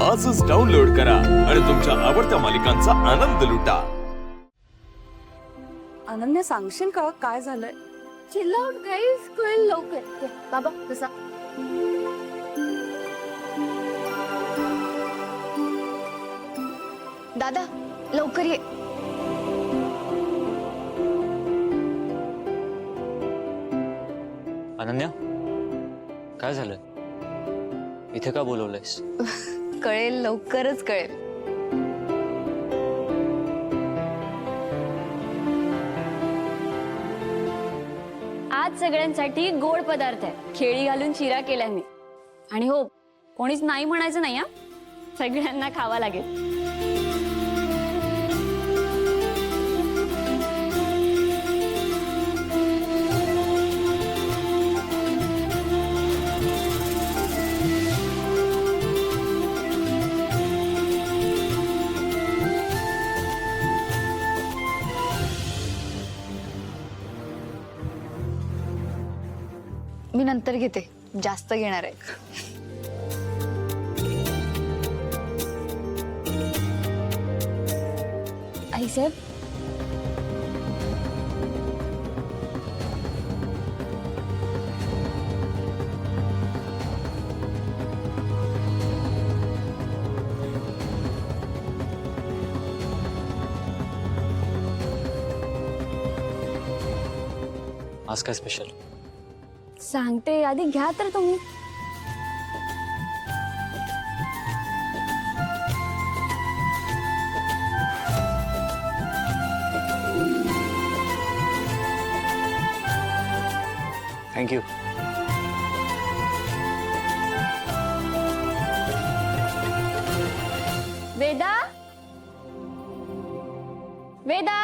आजच डाउनलोड करा आणि तुमच्या आवडत्या मालिकांचा आनंद लुटा। अनन्या सांगशील का काय झालंय? चिल आउट गाइस, कळेल लवकर। ये, बाबा बसा। दादा लवकर ये। अनन्या काय झालं? इथे का बोलवलंयस? कळेल लवकरच कळेल। आज सगळ्यांसाठी गोड पदार्थ आहे। खेळी घालून चिरा केलाय मी। आणि हो, कोणीच नाही म्हणायचं नाही हा, सगळ्यांना खावा लागेल। मी नंतर घेते, जास्त घेणार आहे। आई साहेब, आज काय स्पेशल? सांगते, आधी घ्या तर तुम्ही। थँक्यू। वेदा, वेदा,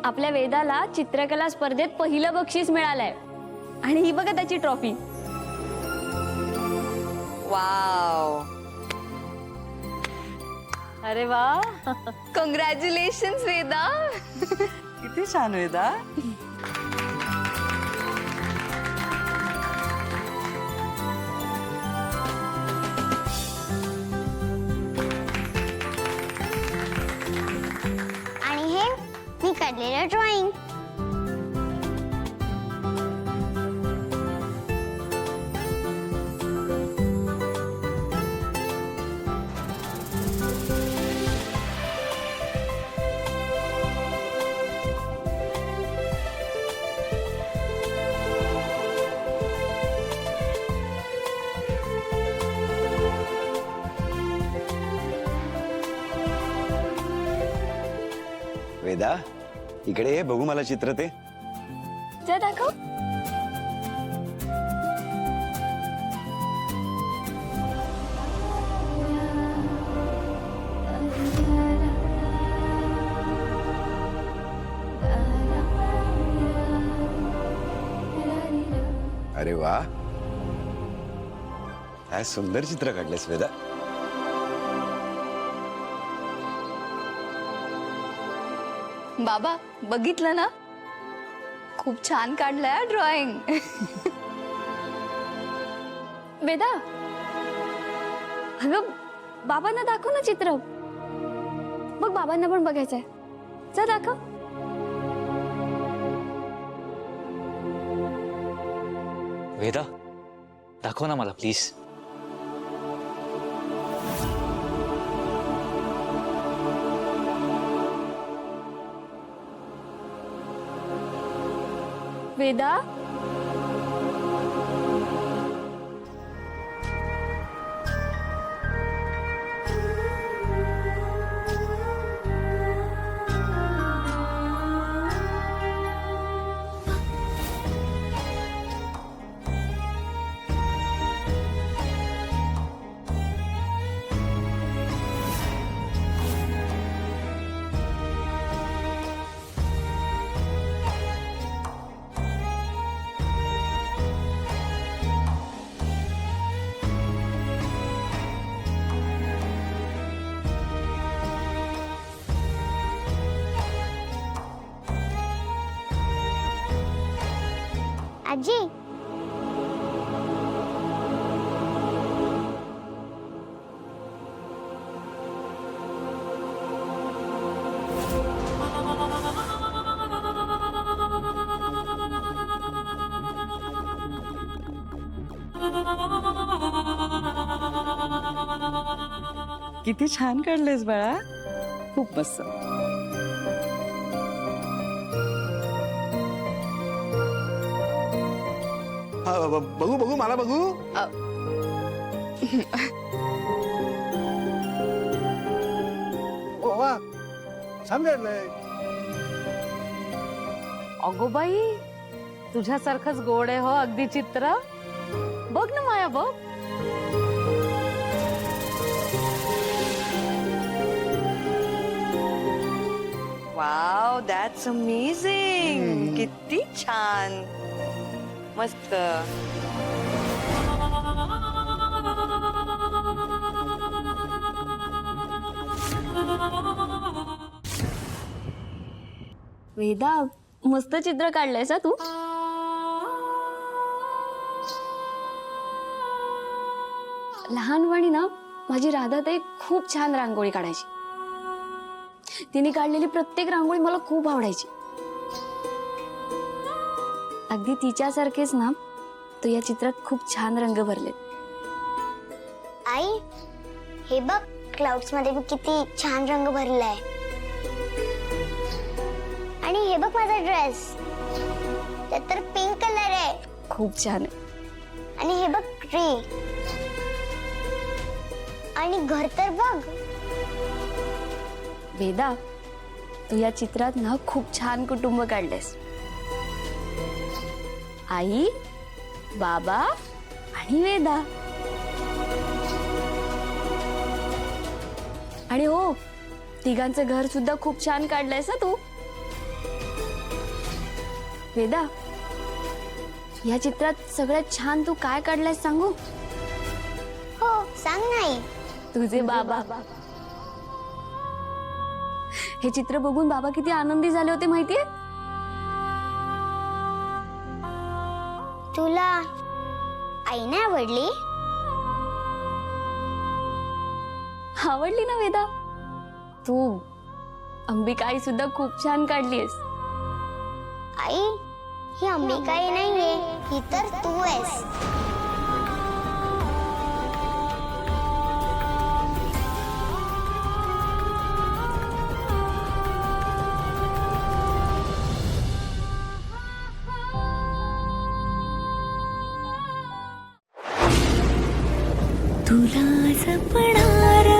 आपल्या वेदाला चित्रकला स्पर्धेत पहिलं बक्षीस मिळालंय आणि ही बघा त्याची ट्रॉफी। वाव, अरे वा, कॉंग्रॅच्युलेशन्स वेदा। किती छान वेदा। आणि हे मी काढलेलं ड्रॉइंग। वेदा, इकडे ये, बघू मला चित्र ते। जा दाखव। अरे वा, काय सुंदर चित्र काढलेस वेदा। बाबा बघितलं ना, खूप छान काढलंय ड्रॉइंग। वेदा, अगं बाबांना दाखव ना चित्र। बघ, बाबांना पण बघायचंय। जा दाखव। वेदा, दाखव ना मला प्लीज। वेदा, आजी किती छान काढलेस बाळा खूप मस्त बघू बघू मला बघू ओ वा छान काढलंय अगो बाई तुझ्यासारखंच गोड आहे हो अगदी चित्र बघ ना माया बघ वाव दॅट्स अमेझिंग किती छान मस्त वेदा मस्त चित्र काढलंयस हा तू लहानपणी ना माझी राधाताई खूप छान रांगोळी काढायची तिने काढलेली प्रत्येक रांगोळी मला खूप आवडायची अगदी तिच्यासारखेच ना तो या चित्रात खूप छान रंग भरले आई हे बघ क्लाउड्स मध्ये मी किती छान रंग भरलाय आणि हे बघ माझा ड्रेस त्यात तर पिंक कलर आहे खूप छान आहे आणि हे बघ ट्री आणि घर तर बघ वेदा तू या चित्रात ना खूप छान कुटुंब काढलेस आई बाबा आणि वेदा आणि हो तिघांचं घर सुद्धा खूप छान काढलंयस ना तू वेदा या चित्रात सगळ्यात छान तू काय काढलंयस सांगू हो सांग नाही तुझे बाबा हे चित्र बघून बाबा किती आनंदी झाले होते माहितीये तुला आई नाही आवडली आवडली ना वेदा तू अंबिका आई सुद्धा खूप छान काढलीस आई ही अंबिका आई नाहीये ही तर तू आहेस तुला जपणार